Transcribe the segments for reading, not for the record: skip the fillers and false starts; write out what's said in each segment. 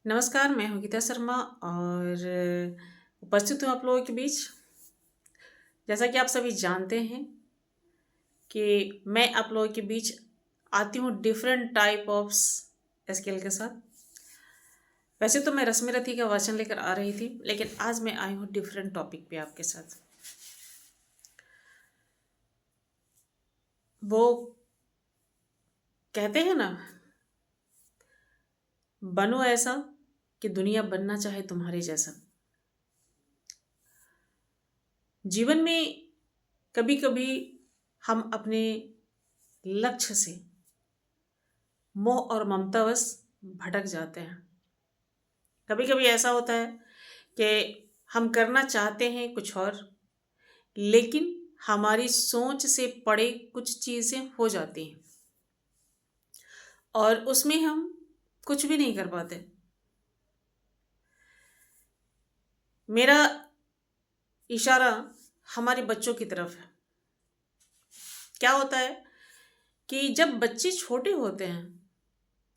नमस्कार, मैं हूँ गीता शर्मा और उपस्थित हूँ आप लोगों के बीच। जैसा कि आप सभी जानते हैं कि मैं आप लोगों के बीच आती हूँ डिफरेंट टाइप ऑफ स्किल के साथ। वैसे तो मैं रश्मि रथी का वचन लेकर आ रही थी, लेकिन आज मैं आई हूँ डिफरेंट टॉपिक पे आपके साथ। वो कहते हैं ना, बनो ऐसा कि दुनिया बनना चाहे तुम्हारे जैसा। जीवन में कभी कभी हम अपने लक्ष्य से मोह और ममतावश भटक जाते हैं। कभी कभी ऐसा होता है कि हम करना चाहते हैं कुछ और, लेकिन हमारी सोच से परे कुछ चीज़ें हो जाती हैं और उसमें हम कुछ भी नहीं कर पाते। मेरा इशारा हमारे बच्चों की तरफ है। क्या होता है कि जब बच्चे छोटे होते हैं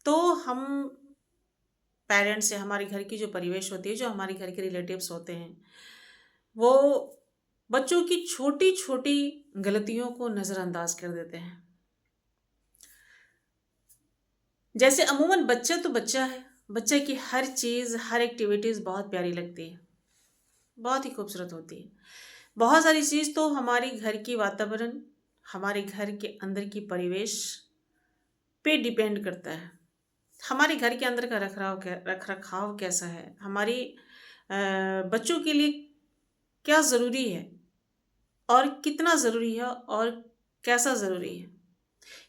तो हम पेरेंट्स या हमारे घर की जो परिवेश होती है, जो हमारे घर के रिलेटिव्स होते हैं, वो बच्चों की छोटी छोटी गलतियों को नज़रअंदाज कर देते हैं। जैसे अमूमन बच्चा तो बच्चा है, बच्चे की हर चीज़ हर एक्टिविटीज़ बहुत प्यारी लगती है, बहुत ही खूबसूरत होती है। बहुत सारी चीज़ तो हमारी घर की वातावरण, हमारे घर के अंदर की परिवेश पे डिपेंड करता है। हमारे घर के अंदर का रख रखाव कैसा है, हमारी बच्चों के लिए क्या ज़रूरी है और कितना ज़रूरी है और कैसा ज़रूरी है।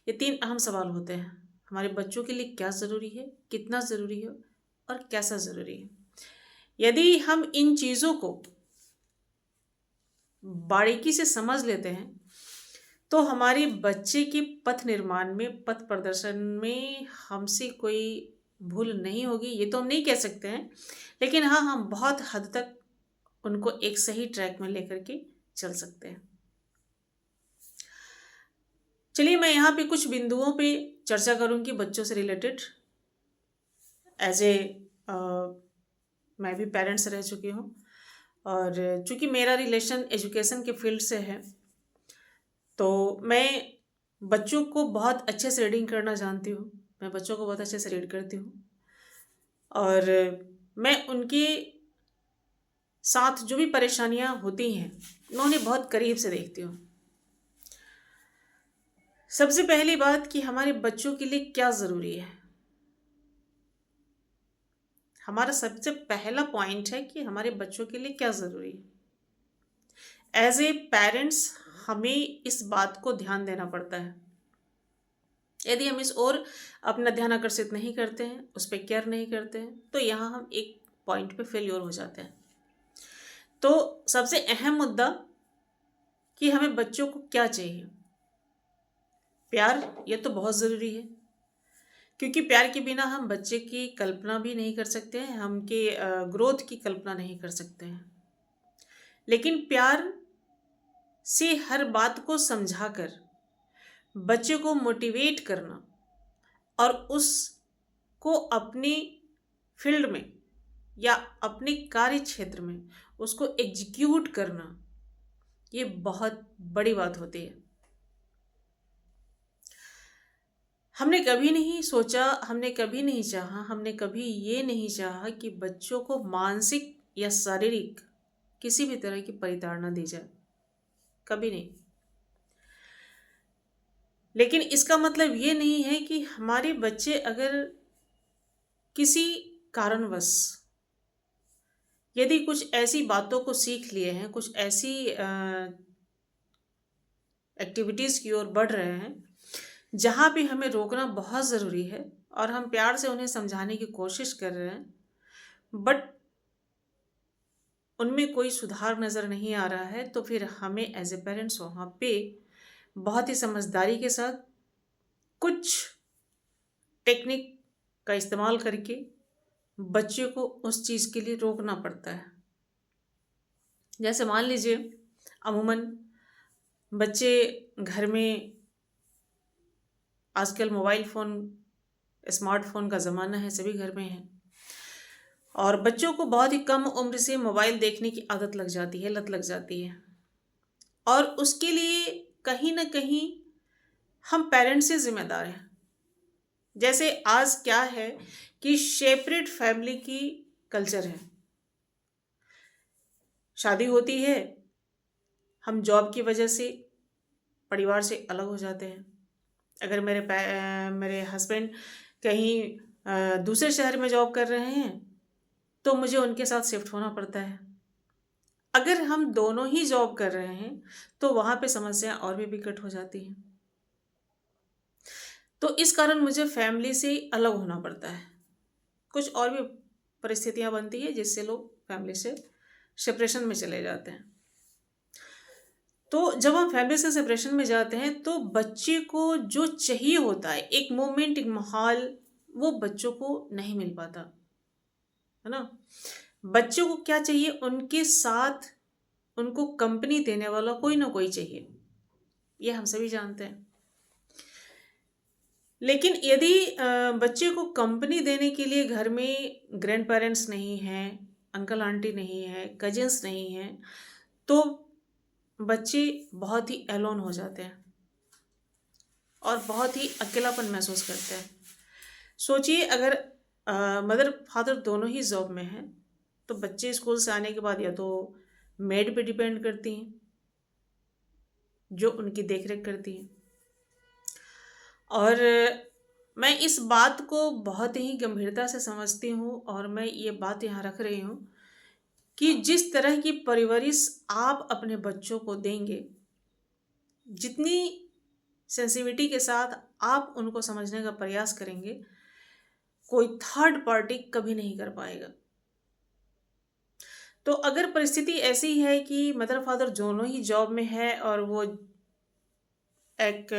ये तीन अहम सवाल होते हैं। हमारे बच्चों के लिए क्या ज़रूरी है, कितना ज़रूरी है और कैसा ज़रूरी है। यदि हम इन चीज़ों को बारीकी से समझ लेते हैं तो हमारे बच्चे के पथ निर्माण में, पथ प्रदर्शन में हमसे कोई भूल नहीं होगी। ये तो हम नहीं कह सकते हैं, लेकिन हाँ, हम बहुत हद तक उनको एक सही ट्रैक में लेकर के चल सकते हैं। चलिए, मैं यहाँ पे कुछ बिंदुओं पे चर्चा करूँगी बच्चों से रिलेटेड। एज ए मैं भी पेरेंट्स रह चुकी हूँ और चूंकि मेरा रिलेशन एजुकेशन के फील्ड से है, तो मैं बच्चों को बहुत अच्छे से रीडिंग करना जानती हूँ। मैं बच्चों को बहुत अच्छे से रीड करती हूँ और मैं उनके साथ जो भी परेशानियाँ होती हैं, मैं उन्हें बहुत करीब से देखती हूँ। सबसे पहली बात कि हमारे बच्चों के लिए क्या ज़रूरी है। हमारा सबसे पहला पॉइंट है कि हमारे बच्चों के लिए क्या ज़रूरी है। एज ए पेरेंट्स हमें इस बात को ध्यान देना पड़ता है। यदि हम इस ओर अपना ध्यान आकर्षित नहीं करते हैं, उस पर केयर नहीं करते हैं, तो यहाँ हम एक पॉइंट पे फेल्योर हो जाते हैं। तो सबसे अहम मुद्दा कि हमें बच्चों को क्या चाहिए। प्यार, ये तो बहुत ज़रूरी है, क्योंकि प्यार के बिना हम बच्चे की कल्पना भी नहीं कर सकते हैं, हम के ग्रोथ की कल्पना नहीं कर सकते हैं। लेकिन प्यार से हर बात को समझाकर बच्चे को मोटिवेट करना और उसको अपनी फील्ड में या अपने कार्य क्षेत्र में उसको एग्जीक्यूट करना, ये बहुत बड़ी बात होती है। हमने कभी नहीं सोचा, हमने कभी नहीं चाहा, हमने कभी ये नहीं चाहा कि बच्चों को मानसिक या शारीरिक किसी भी तरह की परिताड़ना दी जाए, कभी नहीं। लेकिन इसका मतलब ये नहीं है कि हमारे बच्चे अगर किसी कारणवश यदि कुछ ऐसी बातों को सीख लिए हैं, कुछ ऐसी एक्टिविटीज़ की ओर बढ़ रहे हैं जहाँ पे हमें रोकना बहुत ज़रूरी है और हम प्यार से उन्हें समझाने की कोशिश कर रहे हैं, बट उनमें कोई सुधार नज़र नहीं आ रहा है, तो फिर हमें एज ए पेरेंट्स वहाँ पे बहुत ही समझदारी के साथ कुछ टेक्निक का इस्तेमाल करके बच्चे को उस चीज़ के लिए रोकना पड़ता है। जैसे मान लीजिए, अमूमन बच्चे घर में आजकल मोबाइल फ़ोन, स्मार्टफोन का ज़माना है, सभी घर में है। और बच्चों को बहुत ही कम उम्र से मोबाइल देखने की आदत लग जाती है, लत लग जाती है। और उसके लिए कहीं ना कहीं हम पेरेंट्स से जिम्मेदार हैं। जैसे आज क्या है कि सेपरेट फैमिली की कल्चर है। शादी होती है, हम जॉब की वजह से परिवार से अलग हो जाते हैं। अगर मेरे हस्बैंड कहीं दूसरे शहर में जॉब कर रहे हैं तो मुझे उनके साथ शिफ्ट होना पड़ता है। अगर हम दोनों ही जॉब कर रहे हैं तो वहाँ पे समस्या और भी विकट हो जाती हैं। तो इस कारण मुझे फैमिली से अलग होना पड़ता है। कुछ और भी परिस्थितियाँ बनती है जिससे लोग फैमिली से सेपरेशन में चले जाते हैं। तो जब हम फैमिली से सेपरेशन में जाते हैं तो बच्चे को जो चाहिए होता है, एक मोमेंट, एक माहौल, वो बच्चों को नहीं मिल पाता, है ना। बच्चों को क्या चाहिए, उनके साथ उनको कंपनी देने वाला कोई ना कोई चाहिए, ये हम सभी जानते हैं। लेकिन यदि बच्चे को कंपनी देने के लिए घर में ग्रैंड पेरेंट्स नहीं हैं, अंकल आंटी नहीं है, कजिन्स नहीं हैं, तो बच्चे बहुत ही एलोन हो जाते हैं और बहुत ही अकेलापन महसूस करते हैं। सोचिए, अगर मदर फादर दोनों ही जॉब में हैं तो बच्चे स्कूल से आने के बाद या तो मेड पे डिपेंड करती हैं जो उनकी देख रेख करती हैं। और मैं इस बात को बहुत ही गंभीरता से समझती हूँ और मैं ये बात यहाँ रख रही हूँ कि जिस तरह की परवरिश आप अपने बच्चों को देंगे, जितनी सेंसिटिविटी के साथ आप उनको समझने का प्रयास करेंगे, कोई थर्ड पार्टी कभी नहीं कर पाएगा। तो अगर परिस्थिति ऐसी है कि मदर फादर दोनों ही जॉब में है और वो एक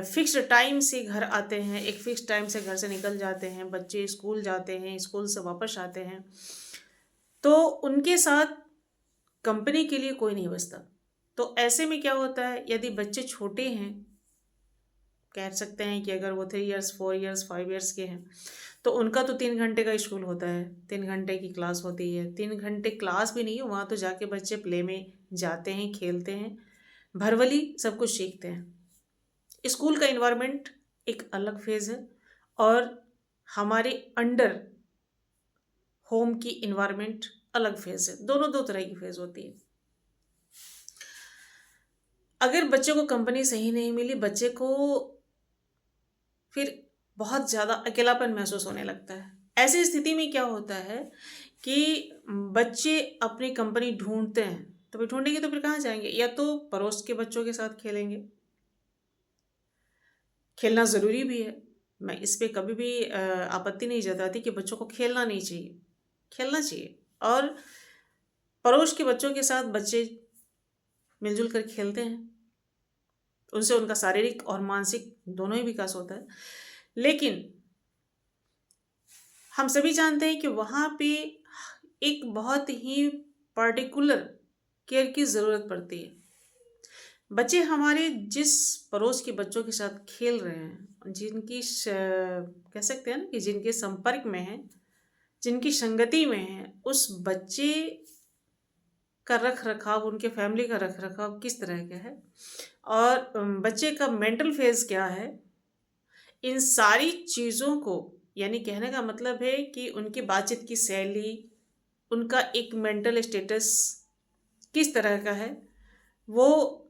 फिक्स्ड टाइम से घर आते हैं, एक फिक्स टाइम से घर से निकल जाते हैं, बच्चे स्कूल जाते हैं, स्कूल से वापस आते हैं, तो उनके साथ कंपनी के लिए कोई नहीं बचता। तो ऐसे में क्या होता है, यदि बच्चे छोटे हैं, कह सकते हैं कि अगर वो 3 इयर्स 4 इयर्स 5 इयर्स के हैं तो उनका तो 3 घंटे का स्कूल होता है, 3 घंटे की क्लास होती है। 3 घंटे क्लास भी नहीं है, वहाँ तो जाके बच्चे प्ले में जाते हैं, खेलते हैं, भरवली सब कुछ सीखते हैं। स्कूल का इन्वायरमेंट एक अलग फेज़ है और हमारे अंडर होम की इन्वायरमेंट अलग फेज़ है। दोनों दो तरह की फेज़ होती है। अगर बच्चे को कंपनी सही नहीं मिली, बच्चे को फिर बहुत ज़्यादा अकेलापन महसूस होने लगता है। ऐसी स्थिति में क्या होता है कि बच्चे अपनी कंपनी ढूंढते हैं, तो फिर ढूंढेंगे तो फिर कहाँ जाएंगे, या तो पड़ोस के बच्चों के साथ खेलेंगे। खेलना ज़रूरी भी है, मैं इस पे कभी भी आपत्ति नहीं जताती कि बच्चों को खेलना नहीं चाहिए, खेलना चाहिए। और पड़ोस के बच्चों के साथ बच्चे मिलजुल कर खेलते हैं, उनसे उनका शारीरिक और मानसिक दोनों ही विकास होता है। लेकिन हम सभी जानते हैं कि वहाँ पे एक बहुत ही पर्टिकुलर केयर की ज़रूरत पड़ती है। बच्चे हमारे जिस पड़ोस के बच्चों के साथ खेल रहे हैं, कह सकते हैं ना कि जिनके संपर्क में हैं, जिनकी संगति में हैं, उस बच्चे का रख रखाव, उनके फैमिली का रख रखाव किस तरह का है और बच्चे का मेंटल फेज क्या है, इन सारी चीज़ों को, यानी कहने का मतलब है कि उनकी बातचीत की शैली, उनका एक मेंटल स्टेटस किस तरह का है, वो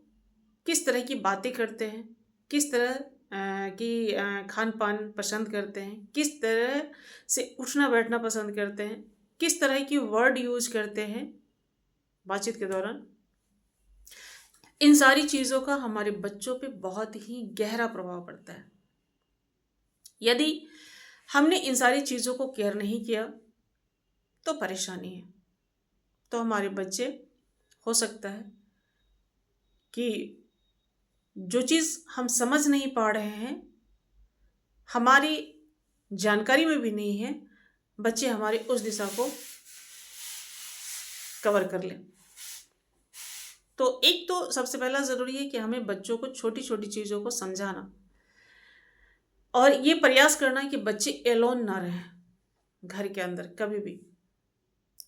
किस तरह की बातें करते हैं, किस तरह की खान पान पसंद करते हैं, किस तरह से उठना बैठना पसंद करते हैं, किस तरह की वर्ड यूज करते हैं बातचीत के दौरान, इन सारी चीज़ों का हमारे बच्चों पे बहुत ही गहरा प्रभाव पड़ता है। यदि हमने इन सारी चीज़ों को केयर नहीं किया तो परेशानी है। तो हमारे बच्चे, हो सकता है कि जो चीज़ हम समझ नहीं पा रहे हैं, हमारी जानकारी में भी नहीं है, बच्चे हमारी उस दिशा को कवर कर लें। तो एक तो सबसे पहला ज़रूरी है कि हमें बच्चों को छोटी छोटी चीज़ों को समझाना और ये प्रयास करना कि बच्चे एलोन ना रहें। घर के अंदर कभी भी।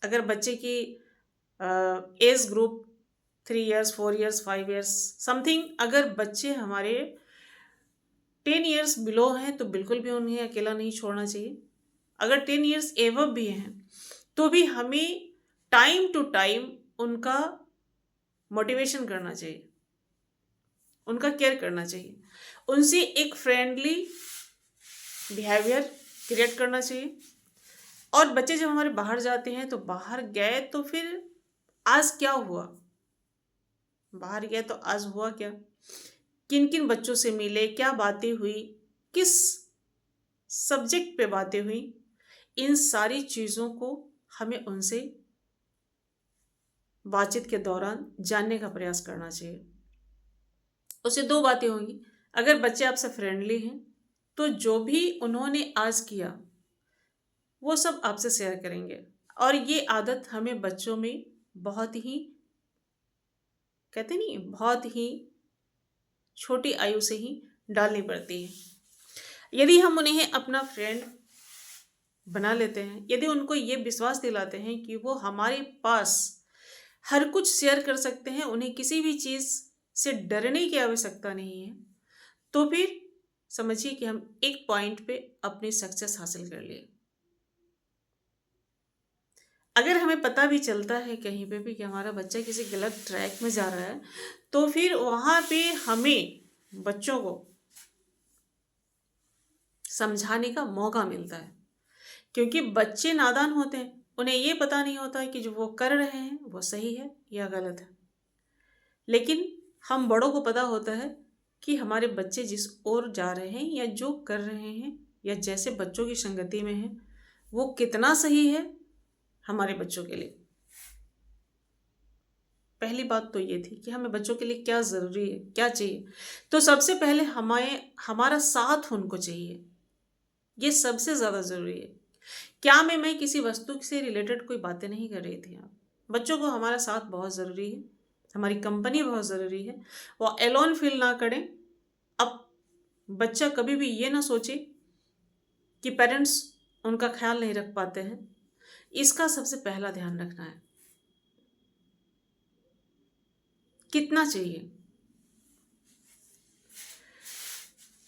अगर बच्चे की age group 3 years, 4 years, 5 years something, अगर बच्चे हमारे 10 इयर्स बिलो हैं तो बिल्कुल भी उन्हें अकेला नहीं छोड़ना चाहिए। अगर 10 इयर्स एवब भी हैं तो भी हमें टाइम टू टाइम उनका मोटिवेशन करना चाहिए, उनका केयर करना चाहिए, उनसे एक फ्रेंडली बिहेवियर क्रिएट करना चाहिए। और बच्चे जब हमारे बाहर जाते हैं तो बाहर गए तो फिर आज क्या हुआ, बाहर गए तो आज हुआ क्या, किन किन बच्चों से मिले, क्या बातें हुई, किस सब्जेक्ट पे बातें हुई, इन सारी चीज़ों को हमें उनसे बातचीत के दौरान जानने का प्रयास करना चाहिए। उससे दो बातें होंगी। अगर बच्चे आपसे फ्रेंडली हैं तो जो भी उन्होंने आज किया वो सब आपसे शेयर करेंगे। और ये आदत हमें बच्चों में बहुत ही, कहते नहीं, बहुत ही छोटी आयु से ही डालनी पड़ती है। यदि हम उन्हें अपना फ्रेंड बना लेते हैं, यदि उनको ये विश्वास दिलाते हैं कि वो हमारे पास हर कुछ शेयर कर सकते हैं, उन्हें किसी भी चीज़ से डरने की आवश्यकता नहीं है, तो फिर समझिए कि हम एक पॉइंट पे अपनी सक्सेस हासिल कर लिए। अगर हमें पता भी चलता है कहीं पे भी कि हमारा बच्चा किसी गलत ट्रैक में जा रहा है, तो फिर वहाँ पे हमें बच्चों को समझाने का मौका मिलता है। क्योंकि बच्चे नादान होते हैं, उन्हें ये पता नहीं होता है कि जो वो कर रहे हैं वो सही है या गलत है। लेकिन हम बड़ों को पता होता है कि हमारे बच्चे जिस ओर जा रहे हैं या जो कर रहे हैं या जैसे बच्चों की संगति में है वो कितना सही है हमारे बच्चों के लिए। पहली बात तो ये थी कि हमें बच्चों के लिए क्या ज़रूरी है, क्या चाहिए। तो सबसे पहले हमारा साथ उनको चाहिए, ये सबसे ज़्यादा ज़रूरी है। क्या मैं किसी वस्तु से रिलेटेड कोई बातें नहीं कर रही थी। आप बच्चों को हमारा साथ बहुत ज़रूरी है, हमारी कंपनी बहुत ज़रूरी है। वो एलोन फील ना करें। अब बच्चा कभी भी ये ना सोचे कि पेरेंट्स उनका ख्याल नहीं रख पाते हैं, इसका सबसे पहला ध्यान रखना है। कितना चाहिए,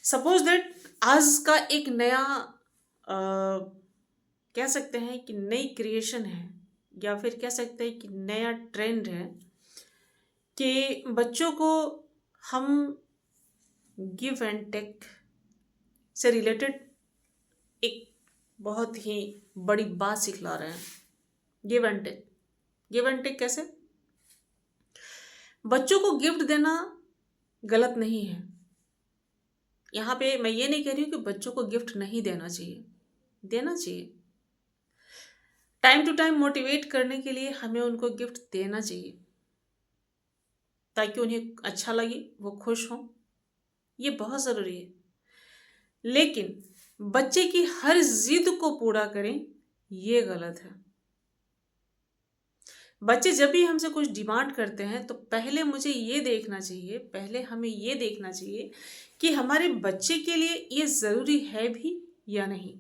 सपोज दैट आज का एक नया कह सकते हैं कि नई क्रिएशन है, या फिर कह सकते हैं कि नया ट्रेंड है कि बच्चों को हम गिव एंड टेक से रिलेटेड एक बहुत ही बड़ी बात सिखला रहे हैं। Give and take, give and take कैसे? बच्चों को गिफ्ट देना गलत नहीं है। यहाँ पे मैं ये नहीं कह रही हूँ कि बच्चों को गिफ्ट नहीं देना चाहिए, देना चाहिए। टाइम टू टाइम मोटिवेट करने के लिए हमें उनको गिफ्ट देना चाहिए ताकि उन्हें अच्छा लगे, वो खुश हों, ये बहुत ज़रूरी है। लेकिन बच्चे की हर जिद को पूरा करें, ये गलत है। बच्चे जब भी हमसे कुछ डिमांड करते हैं तो पहले मुझे ये देखना चाहिए, पहले हमें ये देखना चाहिए कि हमारे बच्चे के लिए ये ज़रूरी है भी या नहीं।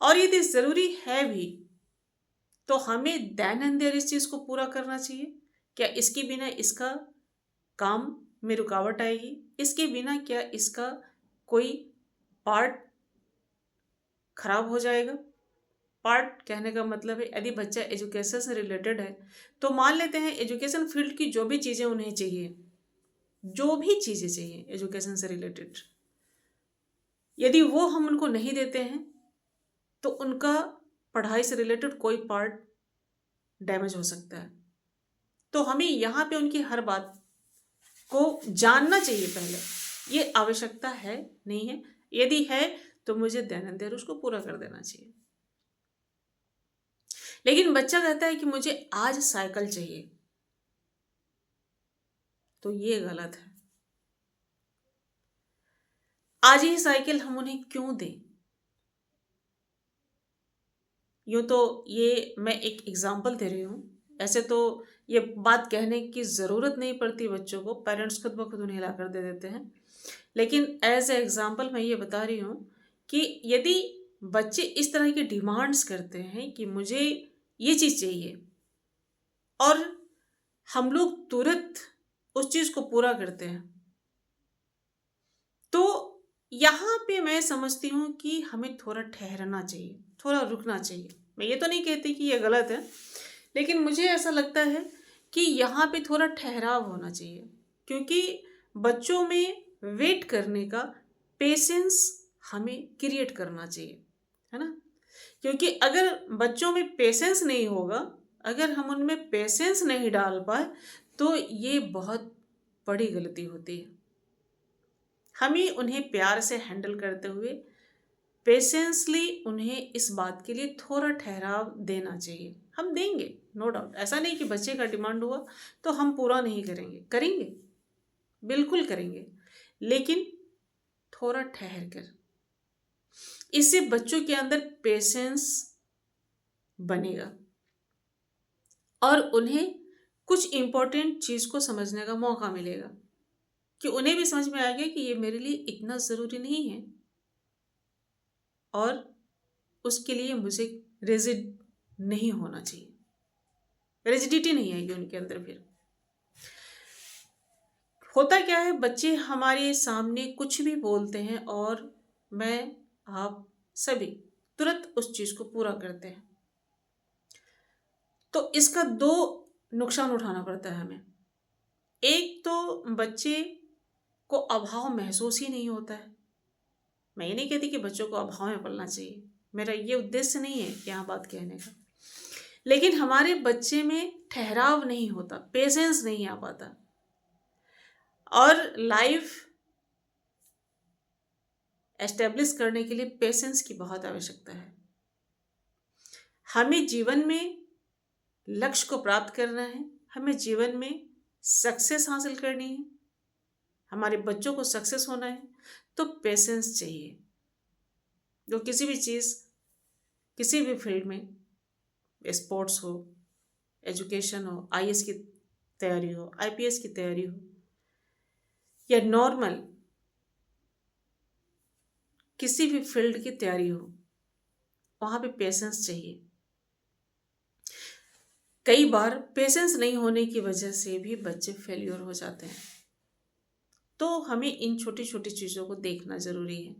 और यदि ज़रूरी है भी तो हमें देन एंड देयर इस चीज़ को पूरा करना चाहिए। क्या इसके बिना इसका काम में रुकावट आएगी? इसके बिना क्या इसका कोई पार्ट खराब हो जाएगा? पार्ट कहने का मतलब है यदि बच्चा एजुकेशन से रिलेटेड है तो मान लेते हैं एजुकेशन फील्ड की जो भी चीज़ें उन्हें चाहिए, जो भी चीज़ें चाहिए एजुकेशन से रिलेटेड, यदि वो हम उनको नहीं देते हैं तो उनका पढ़ाई से रिलेटेड कोई पार्ट डैमेज हो सकता है। तो हमें यहाँ पे उनकी हर बात को जानना चाहिए पहले, ये आवश्यकता है नहीं है, यदि है तो मुझे देन एंड देयर उसको पूरा कर देना चाहिए। लेकिन बच्चा कहता है कि मुझे आज साइकिल चाहिए, तो ये गलत है। आज ही साइकिल हम उन्हें क्यों दें? यूँ तो ये मैं एक एग्जांपल दे रही हूँ, ऐसे तो ये बात कहने की ज़रूरत नहीं पड़ती बच्चों को, पेरेंट्स खुद ब खुद उन्हें ला कर दे देते हैं। लेकिन एज ए एग्ज़ाम्पल मैं ये बता रही हूँ कि यदि बच्चे इस तरह की डिमांड्स करते हैं कि मुझे ये चीज़ चाहिए, और हम लोग तुरंत उस चीज़ को पूरा करते हैं। तो यहाँ पे मैं समझती हूँ कि हमें थोड़ा ठहरना चाहिए, थोड़ा रुकना चाहिए। मैं ये तो नहीं कहती कि ये गलत है, लेकिन मुझे ऐसा लगता है कि यहाँ पे थोड़ा ठहराव होना चाहिए, क्योंकि बच्चों में वेट करने का पेशेंस हमें क्रिएट करना चाहिए, है ना? क्योंकि अगर बच्चों में पेशेंस नहीं होगा, अगर हम उनमें पेशेंस नहीं डाल पाए, तो ये बहुत बड़ी गलती होती है। हमें उन्हें प्यार से हैंडल करते हुए पेशेंसली उन्हें इस बात के लिए थोड़ा ठहराव देना चाहिए। हम देंगे, नो डाउट। ऐसा नहीं कि बच्चे का डिमांड हुआ तो हम पूरा नहीं करेंगे, करेंगे, बिल्कुल करेंगे, लेकिन थोड़ा ठहर कर। इससे बच्चों के अंदर पेशेंस बनेगा और उन्हें कुछ इम्पोर्टेंट चीज़ को समझने का मौका मिलेगा, कि उन्हें भी समझ में आ गया कि ये मेरे लिए इतना ज़रूरी नहीं है, और उसके लिए मुझे रिजिड नहीं होना चाहिए। रिजिडिटी नहीं आएगी उनके अंदर। फिर होता क्या है, बच्चे हमारे सामने कुछ भी बोलते हैं और मैं, आप सभी तुरंत उस चीज़ को पूरा करते हैं। तो इसका दो नुकसान उठाना पड़ता है हमें। एक तो बच्चे को अभाव महसूस ही नहीं होता है। मैं ये नहीं कहती कि बच्चों को अभाव में पलना चाहिए, मेरा ये उद्देश्य नहीं है यहाँ बात कहने का, लेकिन हमारे बच्चे में ठहराव नहीं होता, पेशेंस नहीं आ पाता। और लाइफ एस्टेब्लिश करने के लिए पेशेंस की बहुत आवश्यकता है। हमें जीवन में लक्ष्य को प्राप्त करना है, हमें जीवन में सक्सेस हासिल करनी है, हमारे बच्चों को सक्सेस होना है, तो पेशेंस चाहिए। जो किसी भी चीज़, किसी भी फील्ड में, स्पोर्ट्स हो, एजुकेशन हो, आईएएस की तैयारी हो, आईपीएस की तैयारी हो, या नॉर्मल किसी भी फील्ड की तैयारी हो, वहाँ पे पेशेंस चाहिए। कई बार पेशेंस नहीं होने की वजह से भी बच्चे फेल्योर हो जाते हैं। तो हमें इन छोटी छोटी चीज़ों को देखना ज़रूरी है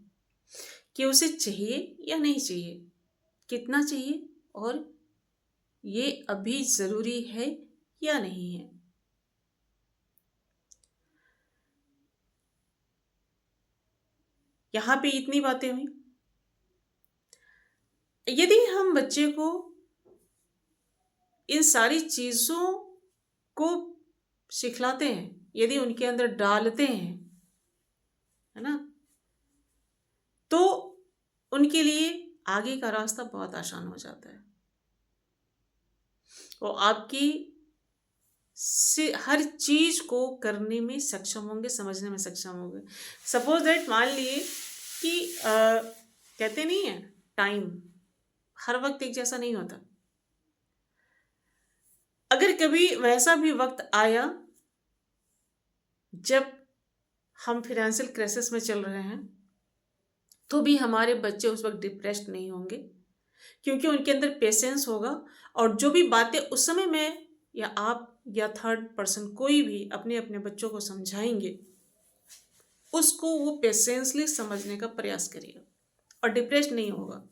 कि उसे चाहिए या नहीं चाहिए, कितना चाहिए, और ये अभी ज़रूरी है या नहीं है। यहाँ पे इतनी बातें हुई। यदि हम बच्चे को इन सारी चीज़ों को सिखलाते हैं, यदि उनके अंदर डालते हैं, है ना, तो उनके लिए आगे का रास्ता बहुत आसान हो जाता है। वो आपकी से हर चीज़ को करने में सक्षम होंगे, समझने में सक्षम होंगे। सपोज दैट, मान लिए कि कहते नहीं है, टाइम हर वक्त एक जैसा नहीं होता। अगर कभी वैसा भी वक्त आया जब हम फिनेंशियल क्राइसिस में चल रहे हैं, तो भी हमारे बच्चे उस वक्त डिप्रेस्ड नहीं होंगे, क्योंकि उनके अंदर पेशेंस होगा। और जो भी बातें उस समय में या आप या थर्ड पर्सन कोई भी अपने अपने बच्चों को समझाएंगे, उसको वो पेशेंसली समझने का प्रयास करिएगा और डिप्रेस नहीं होगा।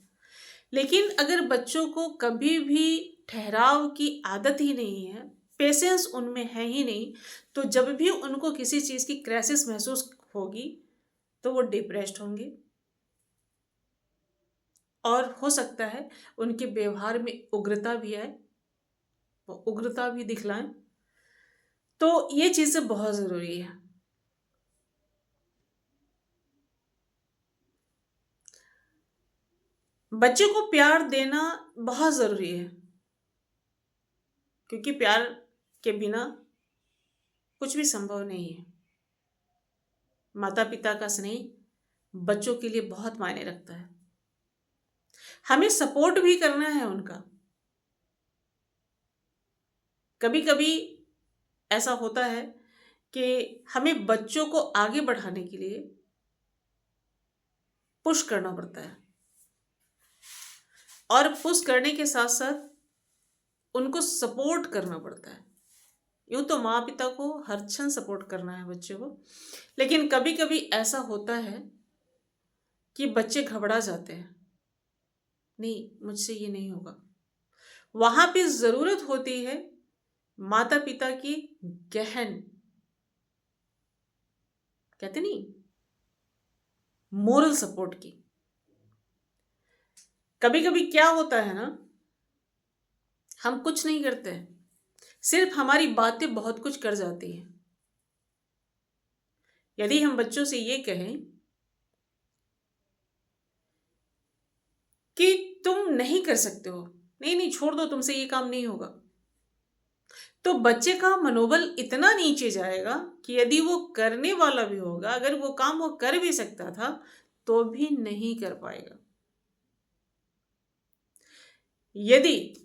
लेकिन अगर बच्चों को कभी भी ठहराव की आदत ही नहीं है, पेशेंस उनमें है ही नहीं, तो जब भी उनको किसी चीज़ की क्राइसिस महसूस होगी तो वो डिप्रेस्ड होंगे, और हो सकता है उनके व्यवहार में उग्रता भी आए, वो उग्रता भी दिखलाएं। तो ये चीज़ें बहुत ज़रूरी है। बच्चे को प्यार देना बहुत ज़रूरी है, क्योंकि प्यार के बिना कुछ भी संभव नहीं है। माता पिता का स्नेह बच्चों के लिए बहुत मायने रखता है। हमें सपोर्ट भी करना है उनका। कभी कभी ऐसा होता है कि हमें बच्चों को आगे बढ़ाने के लिए पुश करना पड़ता है, और पुश करने के साथ साथ उनको सपोर्ट करना पड़ता है। यूँ तो माँ पिता को हर क्षण सपोर्ट करना है बच्चे को, लेकिन कभी कभी ऐसा होता है कि बच्चे घबरा जाते हैं, नहीं मुझसे ये नहीं होगा। वहां पे जरूरत होती है माता पिता की गहन, कहते नहीं, मोरल सपोर्ट की। कभी कभी क्या होता है ना, हम कुछ नहीं करते हैं, सिर्फ हमारी बातें बहुत कुछ कर जाती हैं। यदि हम बच्चों से ये कहें कि तुम नहीं कर सकते हो, नहीं नहीं छोड़ दो, तुमसे ये काम नहीं होगा, तो बच्चे का मनोबल इतना नीचे जाएगा कि यदि वो करने वाला भी होगा, अगर वो काम वो कर भी सकता था तो भी नहीं कर पाएगा। यदि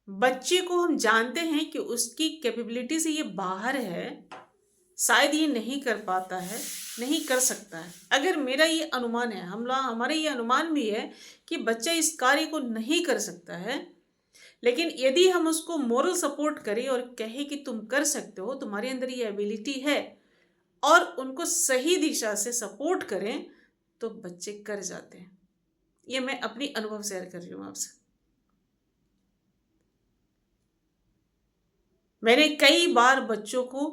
बच्चे को हम जानते हैं कि उसकी कैपेबिलिटी से ये बाहर है, शायद ये नहीं कर पाता है, नहीं कर सकता है, अगर मेरा ये अनुमान है, हमारा ये अनुमान भी है कि बच्चा इस कार्य को नहीं कर सकता है, लेकिन यदि हम उसको मोरल सपोर्ट करें और कहें कि तुम कर सकते हो, तुम्हारे अंदर ये एबिलिटी है, और उनको सही दिशा से सपोर्ट करें, तो बच्चे कर जाते हैं। ये मैं अपनी अनुभव शेयर कर रही हूँ आपसे। मैंने कई बार बच्चों को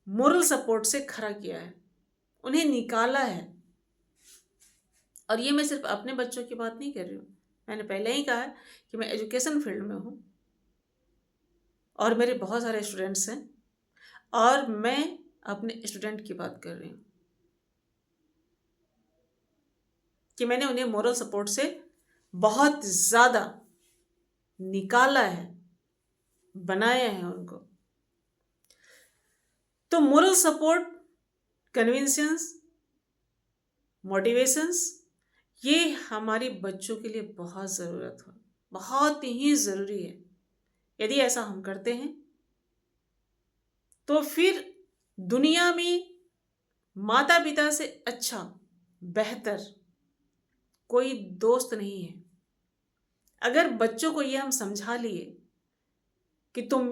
मोरल सपोर्ट से खड़ा किया है, उन्हें निकाला है। और ये मैं सिर्फ अपने बच्चों की बात नहीं कर रही हूँ, मैंने पहले ही कहा है कि मैं एजुकेशन फील्ड में हूँ और मेरे बहुत सारे स्टूडेंट्स हैं, और मैं अपने स्टूडेंट की बात कर रही हूँ कि मैंने उन्हें मोरल सपोर्ट से बहुत ज़्यादा निकाला है, बनाया है उनको। तो मोरल सपोर्ट, कन्विंसेंस, मोटिवेशंस, ये हमारे बच्चों के लिए बहुत ज़रूरत है, बहुत ही ज़रूरी है। यदि ऐसा हम करते हैं तो फिर दुनिया में माता पिता से अच्छा, बेहतर कोई दोस्त नहीं है। अगर बच्चों को ये हम समझा लिए कि तुम,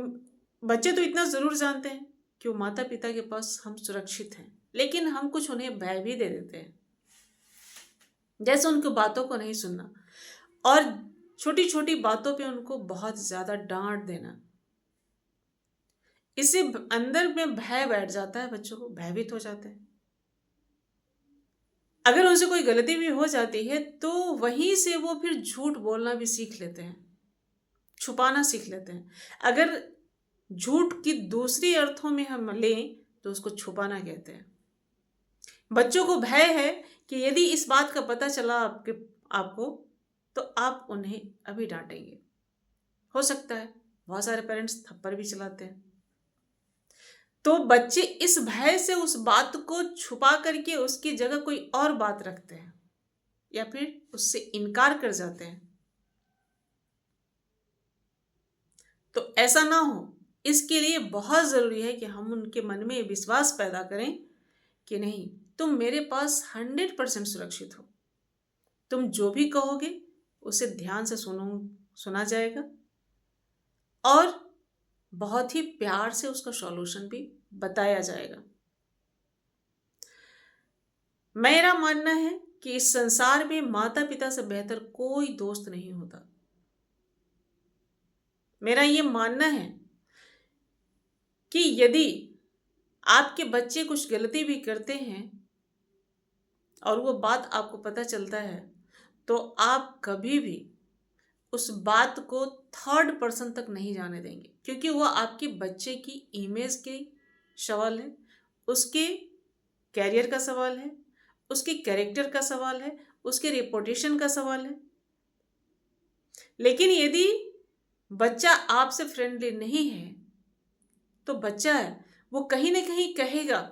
बच्चे तो इतना ज़रूर जानते हैं कि वो माता पिता के पास हम सुरक्षित हैं, लेकिन हम कुछ उन्हें भय भी दे देते हैं, जैसे उनकी बातों को नहीं सुनना और छोटी छोटी बातों पे उनको बहुत ज़्यादा डांट देना। इससे अंदर में भय बैठ जाता है, बच्चों को भयभीत हो जाते हैं। अगर उनसे कोई गलती भी हो जाती है तो वहीं से वो फिर झूठ बोलना भी सीख लेते हैं, छुपाना सीख लेते हैं। अगर झूठ की दूसरी अर्थों में हम लें तो उसको छुपाना कहते हैं। बच्चों को भय है कि यदि इस बात का पता चला आपको तो आप उन्हें अभी डांटेंगे। हो सकता है बहुत सारे पेरेंट्स थप्पड़ भी चलाते हैं। तो बच्चे इस भय से उस बात को छुपा करके उसकी जगह कोई और बात रखते हैं या फिर उससे इनकार कर जाते हैं। तो ऐसा ना हो, इसके लिए बहुत ज़रूरी है कि हम उनके मन में विश्वास पैदा करें कि नहीं, तुम मेरे पास 100% सुरक्षित हो। तुम जो भी कहोगे उसे ध्यान से सुना जाएगा और बहुत ही प्यार से उसका सॉल्यूशन भी बताया जाएगा। मेरा मानना है कि इस संसार में माता पिता से बेहतर कोई दोस्त नहीं होता। मेरा ये मानना है कि यदि आपके बच्चे कुछ गलती भी करते हैं और वो बात आपको पता चलता है तो आप कभी भी उस बात को थर्ड पर्सन तक नहीं जाने देंगे, क्योंकि वो आपके बच्चे की इमेज के सवाल है, उसके कैरियर का सवाल है, उसके कैरेक्टर का सवाल है, उसके रेपुटेशन का सवाल है। लेकिन यदि बच्चा आपसे फ्रेंडली नहीं है तो बच्चा है, वो कहीं ना कहीं कहेगा,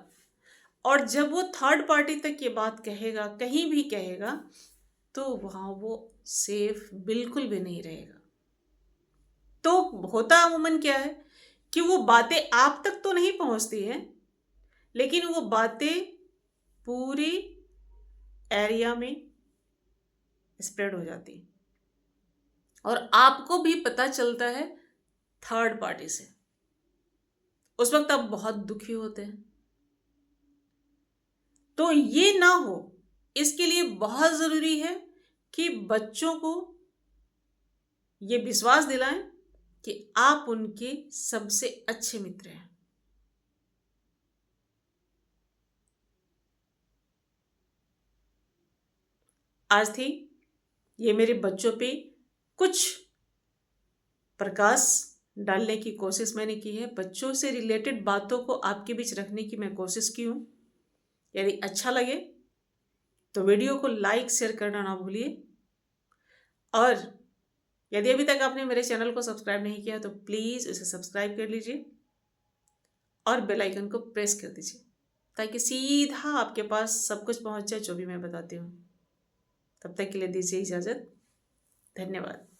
और जब वो थर्ड पार्टी तक ये बात कहेगा, कहीं भी कहेगा, तो वहाँ वो सेफ बिल्कुल भी नहीं रहेगा। तो होता अमूमन क्या है कि वो बातें आप तक तो नहीं पहुँचती हैं, लेकिन वो बातें पूरी एरिया में स्प्रेड हो जाती। और आपको भी पता चलता है थर्ड पार्टी से, उस वक्त आप बहुत दुखी होते हैं। तो ये ना हो, इसके लिए बहुत ज़रूरी है कि बच्चों को ये विश्वास दिलाएं कि आप उनके सबसे अच्छे मित्र हैं। आज थी ये मेरे बच्चों पे कुछ प्रकाश डालने की कोशिश मैंने की है। बच्चों से रिलेटेड बातों को आपके बीच रखने की मैं कोशिश की हूँ। यदि अच्छा लगे तो वीडियो को लाइक शेयर करना ना भूलिए, और यदि अभी तक आपने मेरे चैनल को सब्सक्राइब नहीं किया तो प्लीज़ इसे सब्सक्राइब कर लीजिए और बेल आइकन को प्रेस कर दीजिए, ताकि सीधा आपके पास सब कुछ पहुंच जाए जो भी मैं बताती हूँ। तब तक के लिए दीजिए इजाज़त। धन्यवाद।